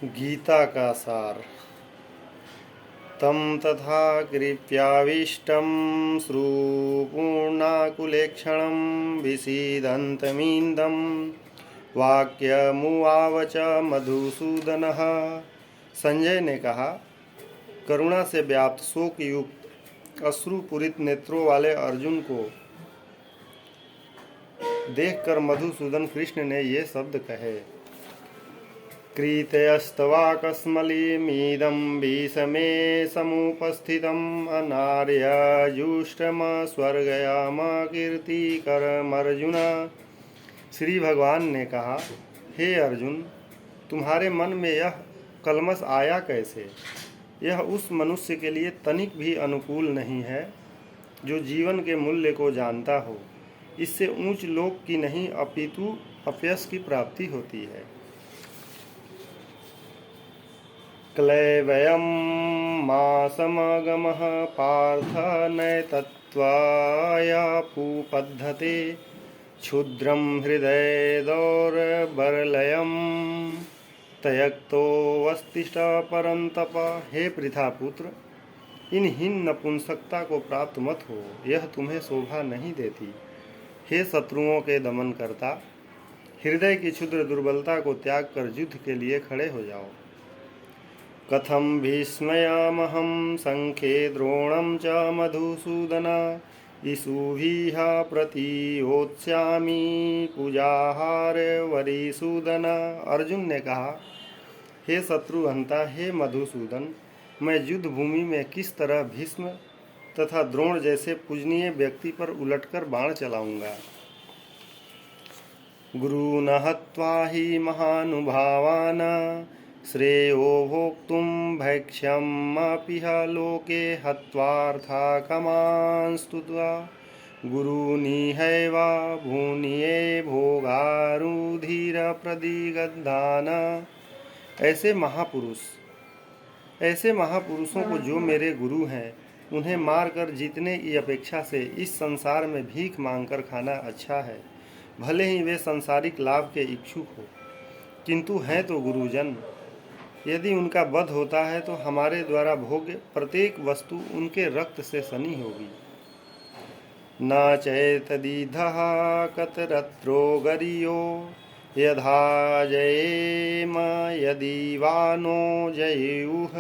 गीता का सार। तम तथा कृप्याविष्टं श्रुपूर्णाकुलेक्षणं विसीदन्तमीन्दं वाक्यमुवाच मधुसूदनः। संजय ने कहा, करुणा से व्याप्त शोक युक्त अश्रुपूरित नेत्रों वाले अर्जुन को देखकर मधुसूदन कृष्ण ने ये शब्द कहे। क्रीतयस्तवाकस्मलीमिदं भीषमे समुपस्थितम् अनार्यजुष्टमस्वर्गयामकीर्तिकरमर्जुन। श्री भगवान ने कहा, हे अर्जुन, तुम्हारे मन में यह कलमश आया कैसे? यह उस मनुष्य के लिए तनिक भी अनुकूल नहीं है जो जीवन के मूल्य को जानता हो। इससे ऊंच लोक की नहीं अपितु अपयश की प्राप्ति होती है। क्लैवयं मासमगमः पार्थ नैतत्त्वायापुपद्धते क्षुद्रं हृदय दौर्बलयं त्यक्तोऽवतिष्ठ परन्तप। हे पृथापुत्र, इन हीन नपुंसकता को प्राप्त मत हो, यह तुम्हें शोभा नहीं देती। हे शत्रुओं के दमन करता, हृदय की क्षुद्र दुर्बलता को त्याग कर युद्ध के लिए खड़े हो जाओ। कथम भीष्मयामहं संख्ये द्रोणं च मधुसूदन इषुभिः प्रतियोत्स्यामि पूजाहार वरिसूदन। अर्जुन ने कहा, हे शत्रुहंता, हे मधुसूदन, मैं युद्ध भूमि में किस तरह भीष्म तथा द्रोण जैसे पूजनीय व्यक्ति पर उलटकर बाण चलाऊंगा। गुरुन् हत्वा हि महानुभावान् श्रेयो भोक्तुं भैक्ष्यमपिह लोके हत्वार्थकामान् स्तुत्वा गुरूनिहैव भूनिये भोगारुधिरप्रदिग्धान। ऐसे महापुरुषों को जो मेरे गुरु हैं, उन्हें मारकर जीतने की अपेक्षा से इस संसार में भीख मांगकर खाना अच्छा है। भले ही वे सांसारिक लाभ के इच्छुक हो, किंतु हैं तो गुरुजन। यदि उनका वध होता है तो हमारे द्वारा भोग्य प्रत्येक वस्तु उनके रक्त से सनी होगी। न चैतदीधः कतरत्रो गरियो यथा जयेम यदि वा नो जयेयुः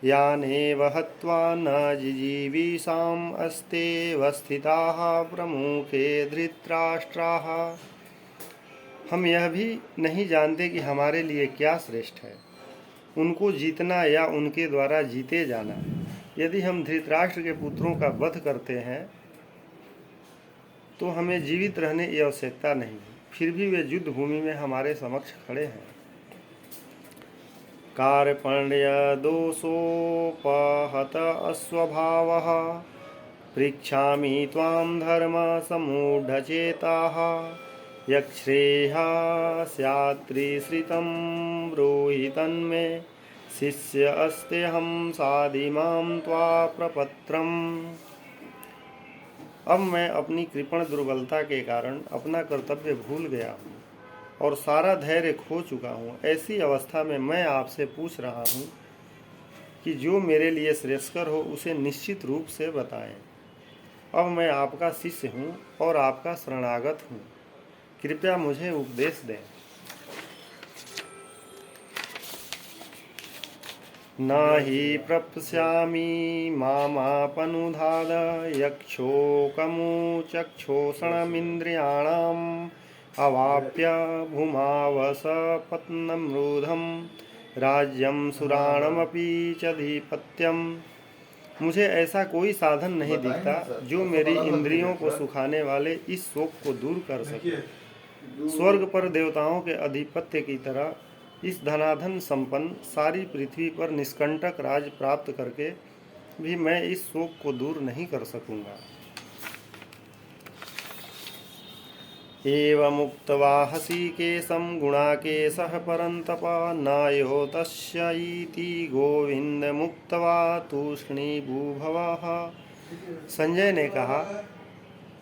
यानेव हत्वा न जिजीविषाम् अस्तेव स्थिताः प्रमुखे धृतराष्ट्राः। हम यह भी नहीं जानते कि हमारे लिए क्या श्रेष्ठ है, उनको जीतना या उनके द्वारा जीते जाना। यदि हम धृतराष्ट्र के पुत्रों का वध करते हैं तो हमें जीवित रहने की आवश्यकता नहीं, फिर भी वे युद्ध भूमि में हमारे समक्ष खड़े हैं। कार्पण्य दोषोपहत अस्वभावः पृच्छामि त्वां धर्म समूढ़चेताः यच्छ्रेयः स्यात्रिश्रितं ब्रूहि तन्मे शिष्य अस्तेऽहं साधिमां त्वा प्रपत्रम्। अब मैं अपनी कृपण दुर्बलता के कारण अपना कर्तव्य भूल गया हूँ और सारा धैर्य खो चुका हूँ। ऐसी अवस्था में मैं आपसे पूछ रहा हूँ कि जो मेरे लिए श्रेयस्कर हो उसे निश्चित रूप से बताएं। अब मैं आपका शिष्य हूँ और आपका शरणागत हूँ, कृपया मुझे उपदेश दें। न हि प्रप्स्यामि मामापनुधाद यक्षोकमुचक्षोषणमिन्द्रियाणाम् अवाप्य भूमावसपत्नमृधं राज्यं सुराणमपि च धीपत्यम्। मुझे ऐसा कोई साधन नहीं दिखता जो मेरी इंद्रियों को सुखाने वाले इस शोक को दूर कर सके। स्वर्ग पर देवताओं के अधिपत्य की तरह इस धनाधन संपन्न सारी पृथ्वी पर निष्कंटक राज प्राप्त करके भी मैं इस शोक को दूर नहीं कर सकूंगा। एवमुक्त्वा हसिकेशं गुणाकेशः परन्तप नायो तस्य इति गोविन्दमुक्त्वा तूष्णीभूभवः। संजय ने कहा,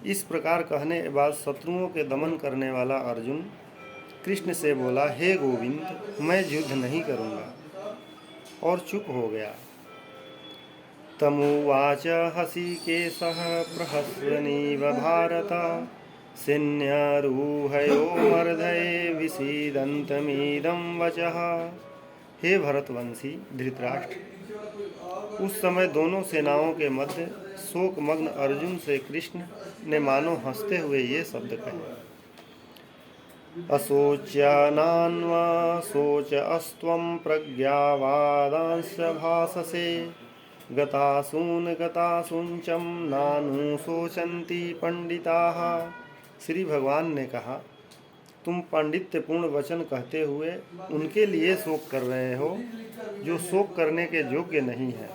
इस प्रकार कहने के बाद शत्रुओं के दमन करने वाला अर्जुन कृष्ण से बोला, हे गोविंद, मैं युद्ध नहीं करूँगा, और चुप हो गया। तमुवाच हसिकेशः प्रहस्वनीव भारत सैन्यारूहयो मर्दये विसीदन्तमिदं वचः। हे भरतवंशी धृतराष्ट्र, उस समय दोनों सेनाओं के मध्य शोकमग्न अर्जुन से कृष्ण ने मानो हंसते हुए ये शब्द कहे, अशोच्यानान्वा शोच अस्त्वं प्रज्ञावादांश भाससे गतासूंचम नानु शोचन्ति पंडिताः। श्री भगवान ने कहा, तुम पांडित्यपूर्ण वचन कहते हुए उनके लिए शोक कर रहे हो जो शोक करने के योग्य नहीं है।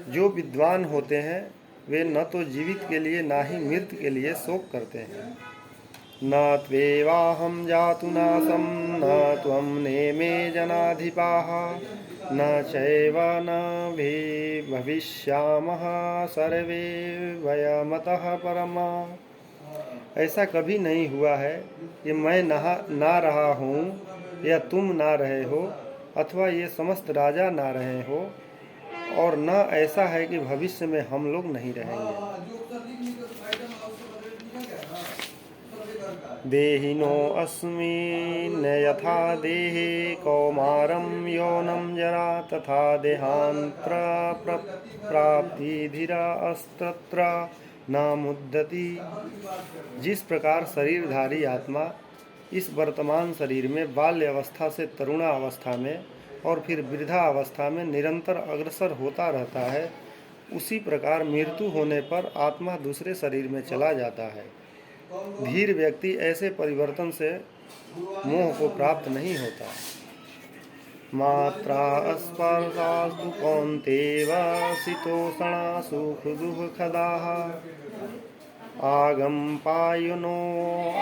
जो विद्वान होते हैं वे न तो जीवित के लिए न ही मृत के लिए शोक करते हैं। न त्वेवाहं जातु नासं न त्वं नेमे जनाधिपाः न चैव न भविष्यामः सर्वे वयमतः परमा। ऐसा कभी नहीं हुआ है कि मैं ना रहा हूँ या तुम ना रहे हो, अथवा ये समस्त राजा ना रहे हो, और न ऐसा है कि भविष्य में हम लोग नहीं रहेंगे। देहिनो अस्मिन् यथा देहे कौमारं यौनं जरा तथा देहांतर प्राप्ति धीरा अस्त्र न मुद्दति। जिस प्रकार शरीरधारी आत्मा इस वर्तमान शरीर में बाल्य अवस्था से तरुणा अवस्था में और फिर वृद्धा अवस्था में निरंतर अग्रसर होता रहता है, उसी प्रकार मृत्यु होने पर आत्मा दूसरे शरीर में चला जाता है। धीर व्यक्ति ऐसे परिवर्तन से मोह को प्राप्त नहीं होता। मात्रा स्पर्शास्तु कौन्तेय शीतोष्णा सुख दुःखदाः आगम पायुनो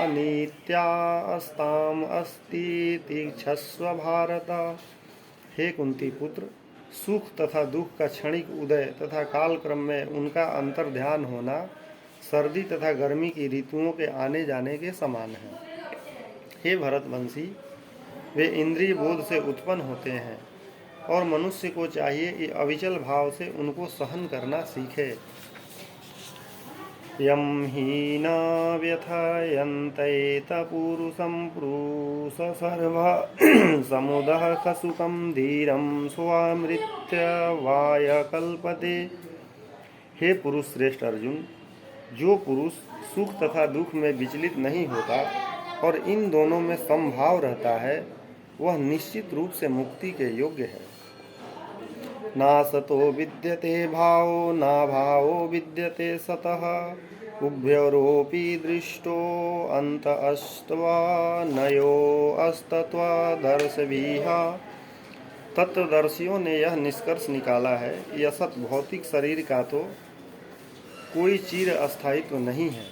अनित्या अस्ताम अस्ति तीक्षस्व भारत। हे कुंती पुत्र, सुख तथा दुख का क्षणिक उदय तथा कालक्रम में उनका अंतर ध्यान होना सर्दी तथा गर्मी की ऋतुओं के आने जाने के समान है। हे भरतवंशी, वे इंद्रिय बोध से उत्पन्न होते हैं और मनुष्य को चाहिए कि अविचल भाव से उनको सहन करना सीखे। यम ही न व्यथयन्ते पुरुषं पुरुष सर्वा समुदः खसुकं धीरं स्वामृत्य वाय कल्पते। हे पुरुष श्रेष्ठ अर्जुन, जो पुरुष सुख तथा दुख में विचलित नहीं होता और इन दोनों में समभाव रहता है, वह निश्चित रूप से मुक्ति के योग्य है। ना सतो विद्यते भावो ना भावो विद्यते सतः उभयोरपि दृष्टो अंत अस्त्वा नयो अस्तत्वा दर्शभिः। तत्वदर्शियों ने यह निष्कर्ष निकाला है कि असत भौतिक शरीर का तो कोई चिर अस्थायित्व नहीं है,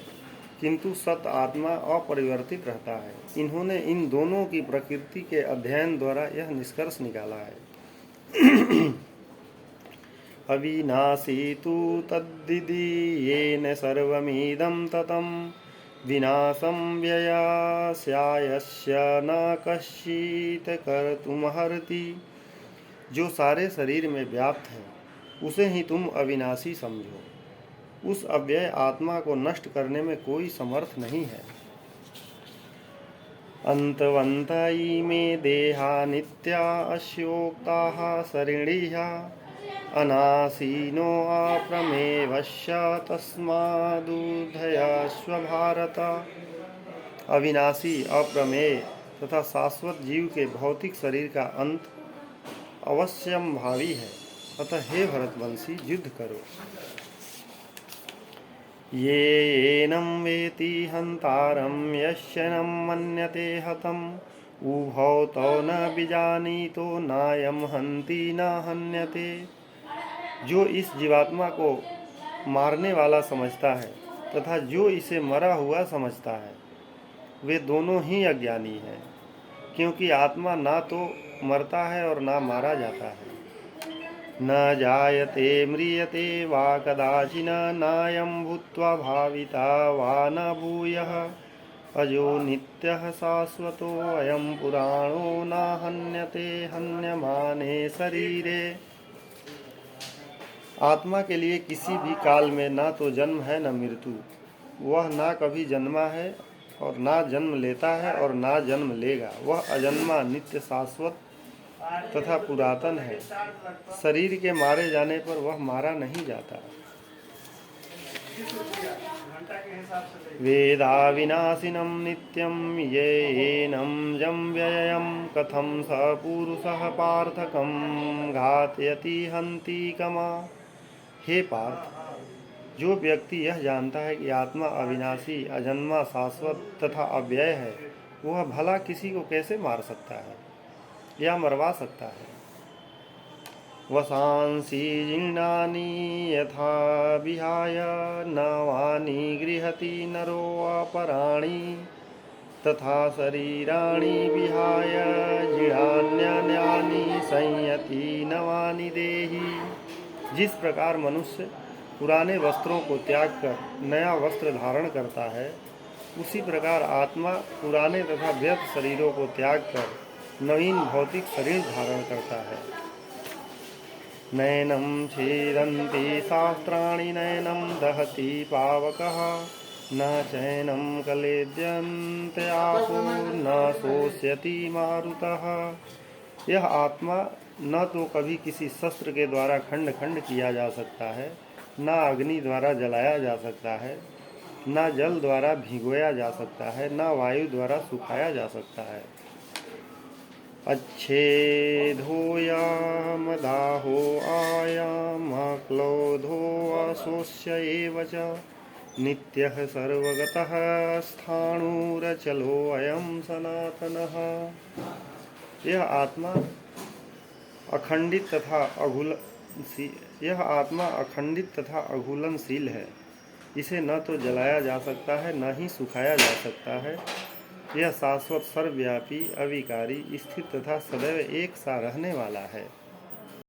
किंतु सत आत्मा अपरिवर्तित रहता है। इन्होंने इन दोनों की प्रकृति के अध्ययन द्वारा यह निष्कर्ष निकाला है। अविनाशी तु तद्दिदि येन सर्वमिदं ततं विनाशं व्ययास्यायस्य न कश्चित् कर्तुमर्हति। जो सारे शरीर में व्याप्त है उसे ही तुम अविनाशी समझो। उस अव्यय आत्मा को नष्ट करने में कोई समर्थ नहीं है। अंतवंत इमे देहा नित्या अस्योक्ताः सरिणीः अनासीनो अप्रमेवश्य तस्मादुधयस्व भारत। अविनाशी, अप्रमेय तथा शाश्वत जीव के भौतिक शरीर का अंत अवश्यम भावी है। अतः हे भरतवंशी, युद्ध करो। ये एनं वेति हन्तारं यस्य न मन्यते हतम् उभौ तौ न विजानीतो नायं हन्ति न हन्यते। जो इस जीवात्मा को मारने वाला समझता है तथा जो इसे मरा हुआ समझता है, वे दोनों ही अज्ञानी हैं, क्योंकि आत्मा ना तो मरता है और ना मारा जाता है। न जायते म्रियते वा कदाचिन नायं भूत्वा भाविता वा न भूयः अजो नित्यः शाश्वतो अयं पुराणो न हन्यते हन्यमाने शरीरे। आत्मा के लिए किसी भी काल में ना तो जन्म है न मृत्यु। वह ना कभी जन्मा है और ना जन्म लेता है और ना जन्म लेगा। वह अजन्मा, नित्य, शाश्वत तथा पुरातन है। शरीर के मारे जाने पर वह मारा नहीं जाता। वेदा विनाशिनं नित्यं येनं जं व्ययं कथं स पुरुषः पार्थकं घातयति हन्ति कमा। हे पार्थ, जो व्यक्ति यह जानता है कि आत्मा अविनाशी, अजन्मा, शाश्वत तथा अव्यय है, वह भला किसी को कैसे मार सकता है या मरवा सकता है। वसांसि जीर्णानि यथा विहाय नवानि गृहति नरो अपराणि तथा शरीराणि विहाय जीर्णान्यानि संयति नवानि देहि। जिस प्रकार मनुष्य पुराने वस्त्रों को त्याग कर नया वस्त्र धारण करता है, उसी प्रकार आत्मा पुराने तथा व्यर्थ शरीरों को त्याग कर नवीन भौतिक शरीर धारण करता है। नैनं छेदन्ति शास्त्राणि नैनं दहति पावकः न चैनं क्लेद्यन्ते आपो न शोष्यति मारुतः। यह आत्मा न तो कभी किसी शस्त्र के द्वारा खंड खंड किया जा सकता है, न अग्नि द्वारा जलाया जा सकता है, न जल द्वारा भिगोया जा सकता है, न वायु द्वारा सुखाया जा सकता है। अच्छेदोऽयमदाहो आयामक्लोधो अशोष्य एव च नित्यः सर्वगतः स्थाणुरचलोऽयं सनातनः। यह आत्मा अखंडित तथा अघुलनशील है। इसे न तो जलाया जा सकता है, न ही सुखाया जा सकता है। यह शाश्वत, सर्वव्यापी, अविकारी, स्थिर तथा सदैव एक सा रहने वाला है।